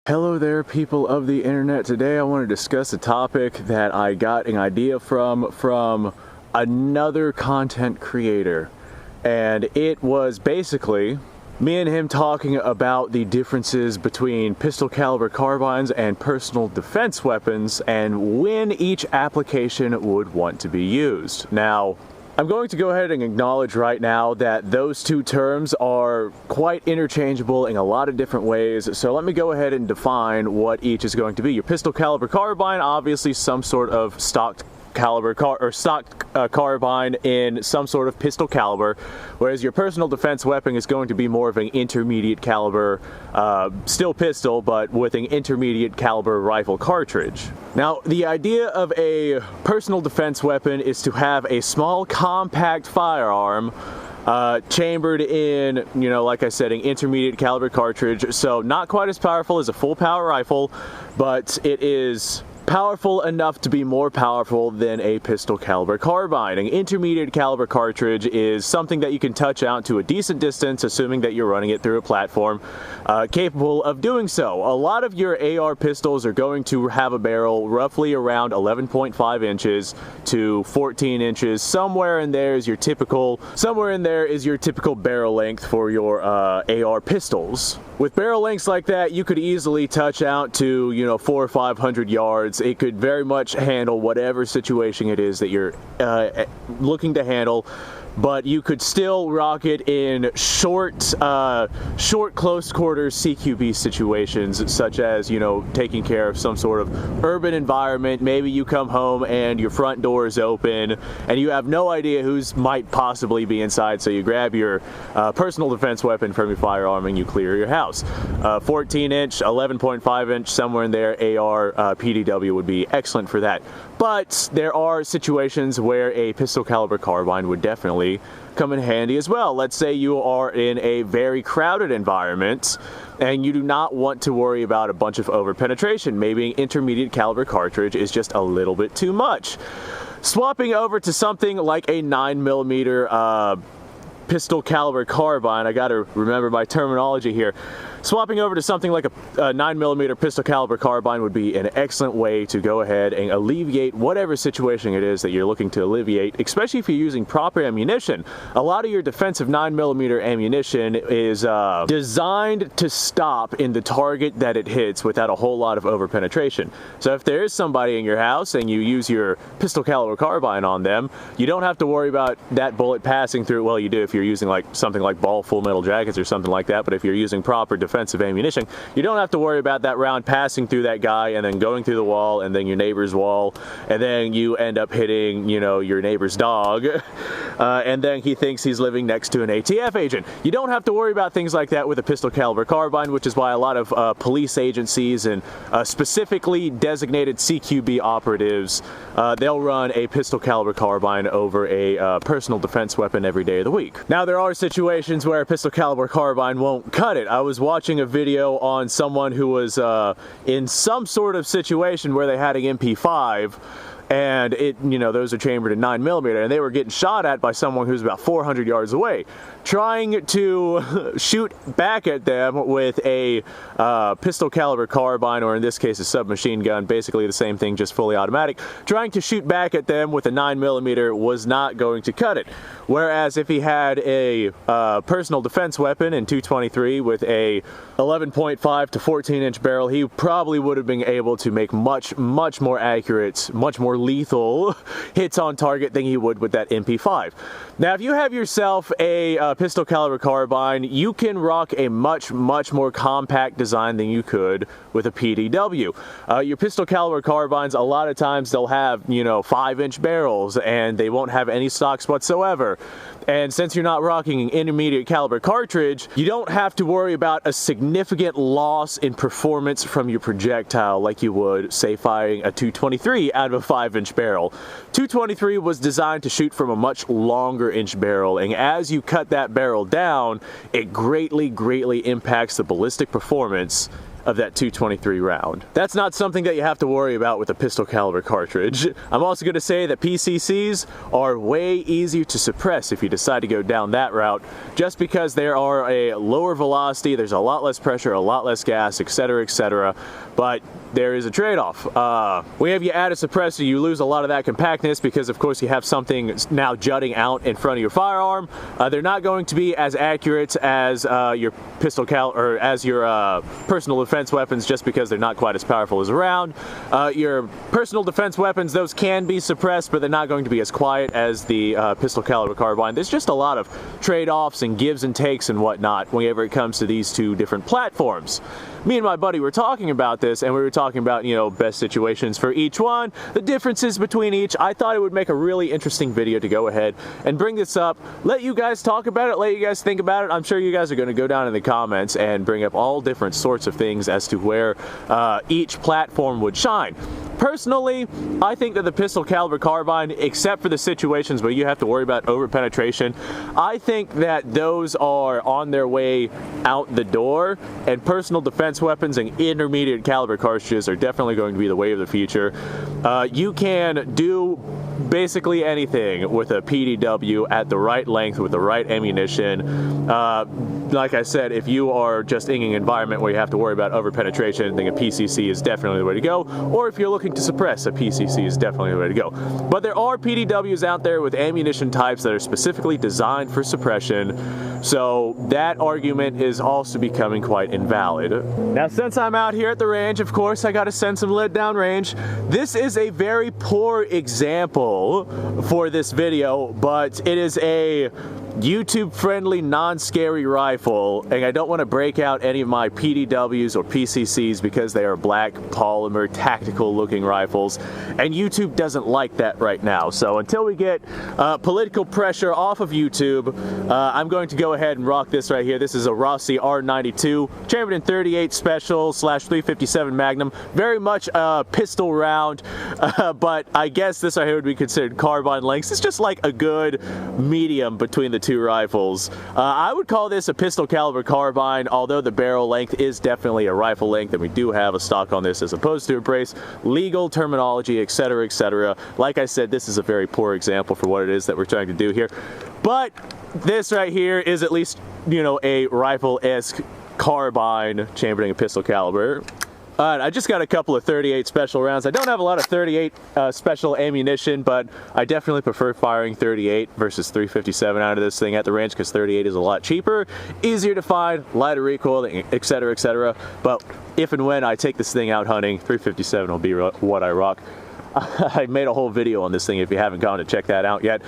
Hello there, people of the internet. Today I want to discuss a topic that I got an idea from another content creator. And it was basically me and him talking about the differences between pistol caliber carbines and personal defense weapons and when each application would want to be used. Now, I'm going to go ahead and acknowledge right now that those two terms are quite interchangeable in a lot of different ways, so let me go ahead and define what each is going to be. Your pistol caliber carbine, obviously some sort of stocked caliber carbine in some sort of pistol caliber, whereas your personal defense weapon is going to be more of an intermediate caliber, still pistol, but with an intermediate caliber rifle cartridge. Now, the idea of a personal defense weapon is to have a small, compact firearm chambered in, like I said, an intermediate caliber cartridge, so not quite as powerful as a full power rifle, but it is powerful enough to be more powerful than a pistol caliber carbine. An intermediate caliber cartridge is something that you can touch out to a decent distance, assuming that you're running it through a platform capable of doing so. A lot of your AR pistols are going to have a barrel roughly around 11.5 inches to 14 inches. Somewhere in there is your typical barrel length for your AR pistols. With barrel lengths like that, you could easily touch out to 400 or 500 yards. It could very much handle whatever situation it is that you're looking to handle, but you could still rock it in short close quarters CQB situations, such as, taking care of some sort of urban environment. Maybe you come home and your front door is open and you have no idea who's might possibly be inside, so you grab your personal defense weapon from your firearm and you clear your house. 14 inch, 11.5 inch, somewhere in there, AR, PDW would be excellent for that. But there are situations where a pistol caliber carbine would definitely come in handy as well. Let's say you are in a very crowded environment and you do not want to worry about a bunch of over penetration. Maybe an intermediate caliber cartridge is just a little bit too much. Swapping over to something like a 9mm pistol caliber carbine, I gotta remember my terminology here. Swapping over to something like a 9mm pistol caliber carbine would be an excellent way to go ahead and alleviate whatever situation it is that you're looking to alleviate, especially if you're using proper ammunition. A lot of your defensive 9mm ammunition is designed to stop in the target that it hits without a whole lot of over penetration. So if there is somebody in your house and you use your pistol caliber carbine on them, you don't have to worry about that bullet passing through. Well, you do if you're using like something like ball full metal jackets or something like that, but if you're using proper defensive ammunition, you don't have to worry about that round passing through that guy and then going through the wall and then your neighbor's wall, and then you end up hitting, your neighbor's dog, and then he thinks he's living next to an ATF agent. You don't have to worry about things like that with a pistol caliber carbine, which is why a lot of police agencies and specifically designated CQB operatives, they'll run a pistol caliber carbine over a personal defense weapon every day of the week. Now, there are situations where a pistol caliber carbine won't cut it. I was watching a video on someone who was in some sort of situation where they had an MP5, and those are chambered in 9mm, and they were getting shot at by someone who's about 400 yards away, trying to shoot back at them with a pistol caliber carbine, or in this case a submachine gun, basically the same thing, just fully automatic. Trying to shoot back at them with a 9mm was not going to cut it. Whereas if he had a personal defense weapon in 223 with a 11.5 to 14 inch barrel, he probably would have been able to make much more accurate, much more lethal hits on target than he would with that MP5. Now, if you have yourself a pistol caliber carbine, you can rock a much more compact design than you could with a PDW. Your pistol caliber carbines, a lot of times they'll have 5-inch barrels and they won't have any stocks whatsoever. And since you're not rocking an intermediate caliber cartridge, you don't have to worry about a significant loss in performance from your projectile like you would, say, firing a 223 out of a 5-inch barrel. 223 was designed to shoot from a much longer inch barrel, and as you cut that barrel down, it greatly impacts the ballistic performance of that 223 round. That's not something that you have to worry about with a pistol caliber cartridge. I'm also going to say that PCCs are way easier to suppress if you decide to go down that route, just because there are a lower velocity, there's a lot less pressure, a lot less gas, etc., etc. But there is a trade-off. Whenever you add a suppressor, you lose a lot of that compactness because, of course, you have something now jutting out in front of your firearm. They're not going to be as accurate as your as your personal defense weapons, just because they're not quite as powerful as a round. Your personal defense weapons, those can be suppressed, but they're not going to be as quiet as the pistol caliber carbine. There's just a lot of trade-offs and gives and takes and whatnot whenever it comes to these two different platforms. Me and my buddy were talking about this, and we were talking about, you know, best situations for each one, the differences between each. I thought it would make a really interesting video to go ahead and bring this up, let you guys talk about it, let you guys think about it. I'm sure you guys are going to go down in the comments and bring up all different sorts of things as to where each platform would shine. Personally, I think that the pistol caliber carbine, except for the situations where you have to worry about over penetration, I think that those are on their way out the door, and personal defense weapons and intermediate caliber cartridges are definitely going to be the way of the future. You can do basically anything with a PDW at the right length with the right ammunition. Like I said, if you are just in an environment where you have to worry about over penetration, then a PCC is definitely the way to go. Or if you're looking to suppress, a PCC is definitely the way to go. But there are PDWs out there with ammunition types that are specifically designed for suppression, so that argument is also becoming quite invalid. Now, since I'm out here at the range, of course, I gotta send some lead down range. This is a very poor example for this video, but it is a YouTube-friendly, non-scary rifle, and I don't want to break out any of my PDWs or PCCs because they are black polymer tactical-looking rifles, and YouTube doesn't like that right now. So until we get political pressure off of YouTube, I'm going to go ahead and rock this right here. This is a Rossi R92, chambered in .38 Special / .357 Magnum. Very much a pistol round, but I guess this right here would be considered carbine lengths. It's just like a good medium between the two rifles. I would call this a pistol caliber carbine, although the barrel length is definitely a rifle length, and we do have a stock on this as opposed to a brace, legal terminology, etc., etc. Like I said, this is a very poor example for what it is that we're trying to do here, but this right here is at least, you know, a rifle-esque carbine chambered in a pistol caliber. I just got a couple of .38 special rounds. I don't have a lot of .38 special ammunition, but I definitely prefer firing .38 versus .357 out of this thing at the range, because .38 is a lot cheaper, easier to find, lighter recoil, etc., etc. But if and when I take this thing out hunting, .357 will be what I rock. I made a whole video on this thing if you haven't gone to check that out yet.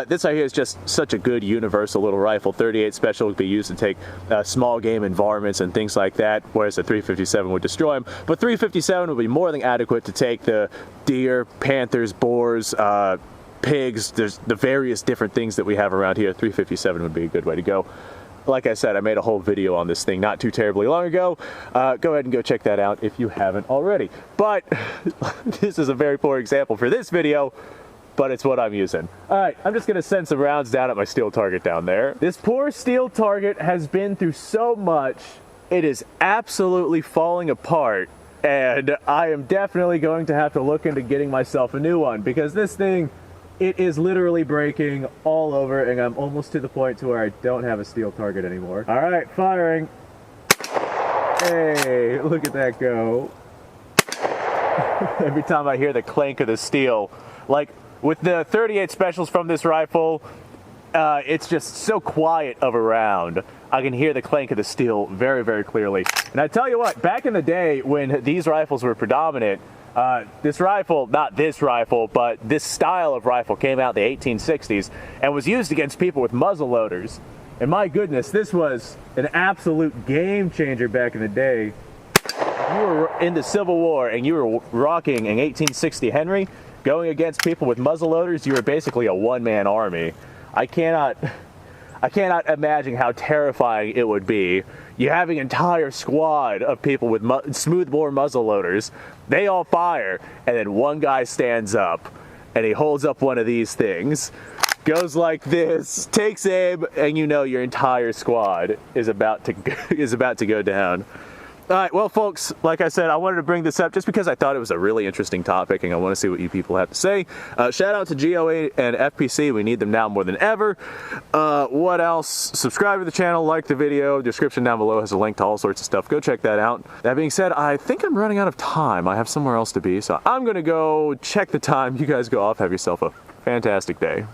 This right here is just such a good universal little rifle. .38 special would be used to take small game environments and things like that, whereas the .357 would destroy them. But .357 would be more than adequate to take the deer, panthers, boars, pigs. There's the various different things that we have around here. .357 would be a good way to go. Like I said, I made a whole video on this thing not too terribly long ago. Go ahead and go check that out if you haven't already. But this is a very poor example for this video, but it's what I'm using. All right, I'm just gonna send some rounds down at my steel target down there. This poor steel target has been through so much, it is absolutely falling apart, and I am definitely going to have to look into getting myself a new one, because this thing, it is literally breaking all over, and I'm almost to the point to where I don't have a steel target anymore. All right, firing. Hey, look at that go. Every time I hear the clank of the steel, like with the .38 specials from this rifle, it's just so quiet of a round. I can hear the clank of the steel very, very clearly. And I tell you what, back in the day when these rifles were predominant, this rifle, not this rifle, but this style of rifle came out in the 1860s and was used against people with muzzle loaders. And my goodness, this was an absolute game changer back in the day. If you were in the Civil War and you were rocking an 1860 Henry, going against people with muzzle loaders, you were basically a one-man army. I cannot imagine how terrifying it would be. You have an entire squad of people with smoothbore muzzle loaders. They all fire, and then one guy stands up, and he holds up one of these things, goes like this, takes aim, and you know your entire squad is about to go down. All right, well, folks, like I said, I wanted to bring this up just because I thought it was a really interesting topic, and I want to see what you people have to say. Shout out to GOA and FPC. We need them now more than ever. What else? Subscribe to the channel, like the video. Description down below has a link to all sorts of stuff. Go check that out. That being said, I think I'm running out of time. I have somewhere else to be, so I'm going to go check the time. You guys go off. Have yourself a fantastic day.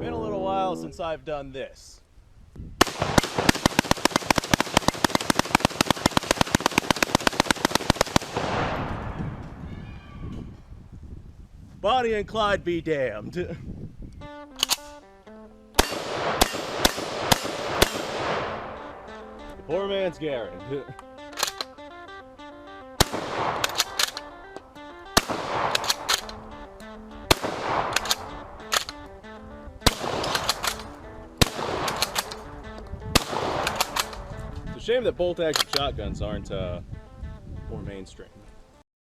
Been a little while since I've done this. Bonnie and Clyde be damned. Poor man's Garen. It's a shame that bolt-action shotguns aren't more mainstream.